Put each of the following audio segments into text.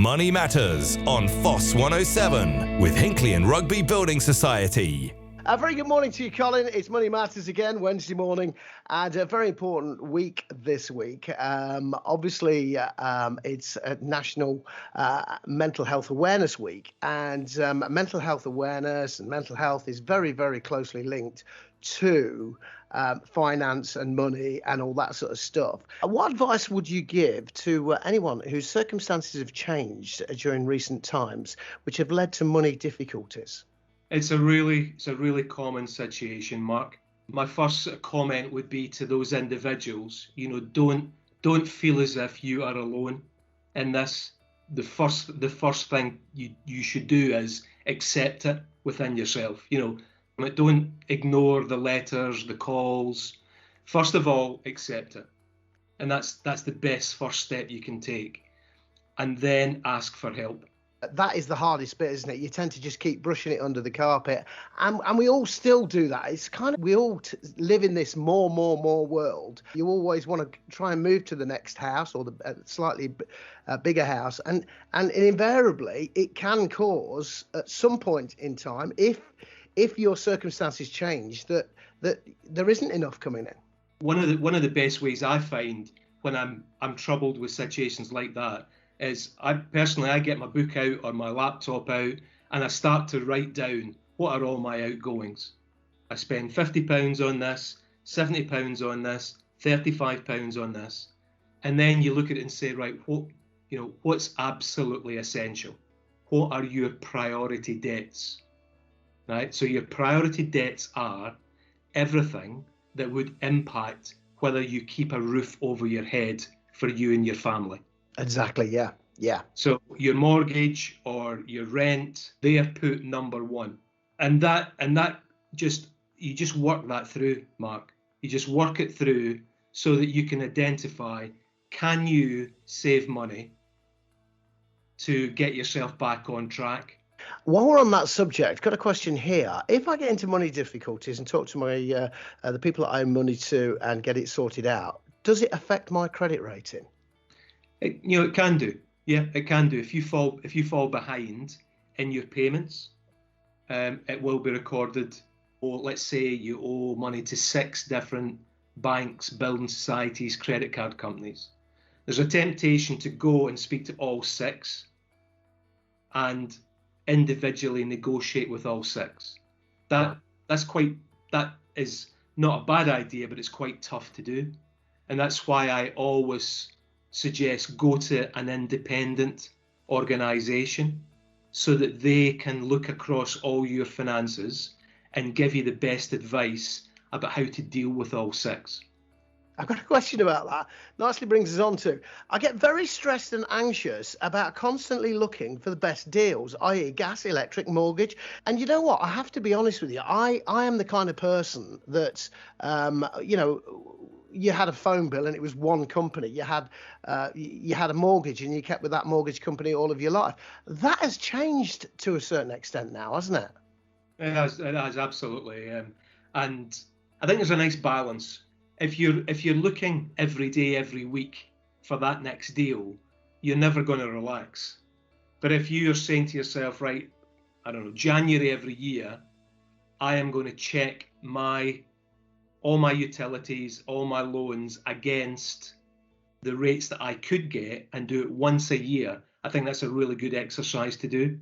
Money Matters on Fosse 107 with Hinckley and Rugby Building Society. A very good morning to you, Colin. It's Money Matters again, Wednesday morning, and a very important week this week. Obviously, it's a National Mental Health Awareness Week, and mental health awareness and mental health is very, very closely linked to finance and money and all that sort of stuff. What advice would you give to anyone whose circumstances have changed during recent times, which have led to money difficulties? It's a really common situation, Mark. My first comment would be to those individuals, don't feel as if you are alone in this. The first thing you should do is accept it within yourself. Don't ignore the letters, the calls. First of all, accept it. And that's the best first step you can take. And then ask for help. That is the hardest bit, isn't it? You tend to just keep brushing it under the carpet. And we all still do that. It's kind of, we all live in this more world. You always want to try and move to the next house or the slightly bigger house. And invariably, it can cause at some point in time, if your circumstances change, that there isn't enough coming in. One of the best ways I find when I'm troubled with situations like that is I get my book out or my laptop out and I start to write down what are all my outgoings. I spend £50 on this, £70 on this, £35 on this, and then you look at it and say, right, what's absolutely essential? What are your priority debts? Right, so your priority debts are everything that would impact whether you keep a roof over your head for you and your family. Exactly, yeah. So your mortgage or your rent, they are put number one. And you just work that through, Mark. You just work it through so that you can identify, can you save money to get yourself back on track? While we're on that subject, got a question here. If I get into money difficulties and talk to my the people that I owe money to and get it sorted out, does it affect my credit rating? It can do. Yeah, it can do. If you fall behind in your payments, it will be recorded. Or let's say you owe money to 6 different banks, building societies, credit card companies. There's a temptation to go and speak to all 6 and individually negotiate with all 6. That is not a bad idea, but it's quite tough to do. And that's why I always suggest go to an independent organisation so that they can look across all your finances and give you the best advice about how to deal with all 6. I've got a question about that. Nicely brings us on to, I get very stressed and anxious about constantly looking for the best deals, i.e. gas, electric, mortgage. And you know what? I have to be honest with you. I am the kind of person that, you had a phone bill and it was one company. You had a mortgage and you kept with that mortgage company all of your life. That has changed to a certain extent now, hasn't it? It has absolutely. And I think there's a nice balance. If you're looking every day, every week for that next deal, you're never going to relax. But if you're saying to yourself, right, I don't know, January every year, I am going to check all my utilities, all my loans against the rates that I could get and do it once a year, I think that's a really good exercise to do.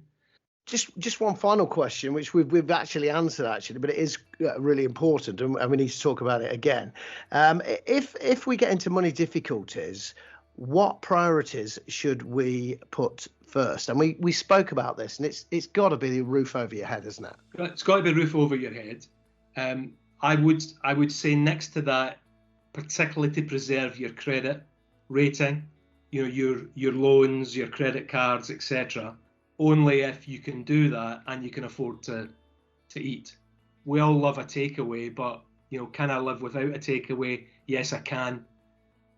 Just one final question, which we've actually answered, but it is really important, and we need to talk about it again. If we get into money difficulties, what priorities should we put first? And we spoke about this, and it's got to be the roof over your head, isn't it? It's got to be a roof over your head. I would say next to that, particularly to preserve your credit rating, your loans, your credit cards, etc. Only if you can do that and you can afford to eat. We all love a takeaway, but can I live without a takeaway? Yes, I can.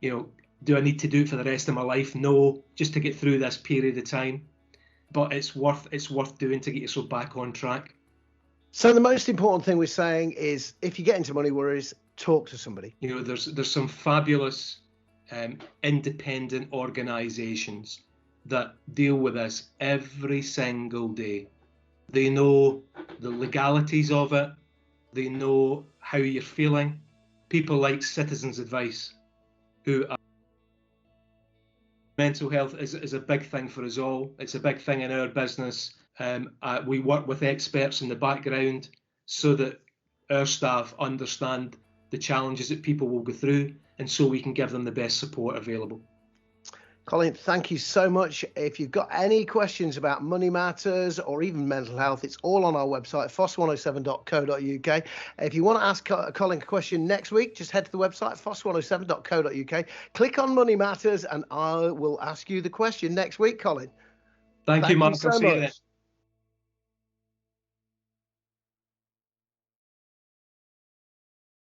Do I need to do it for the rest of my life? No, just to get through this period of time. But it's worth doing to get yourself back on track. So the most important thing we're saying is, if you get into money worries, talk to somebody. There's some fabulous independent organisations that deal with this every single day. They know the legalities of it. They know how you're feeling. People like Citizens Advice, who are mental health is a big thing for us all. It's a big thing in our business. We work with experts in the background so that our staff understand the challenges that people will go through, and so we can give them the best support available. Colin, thank you so much. If you've got any questions about money matters or even mental health, it's all on our website, fosse107.co.uk. If you want to ask Colin a question next week, just head to the website, fosse107.co.uk. Click on Money Matters and I will ask you the question next week, Colin. Thank you, Mark. So much.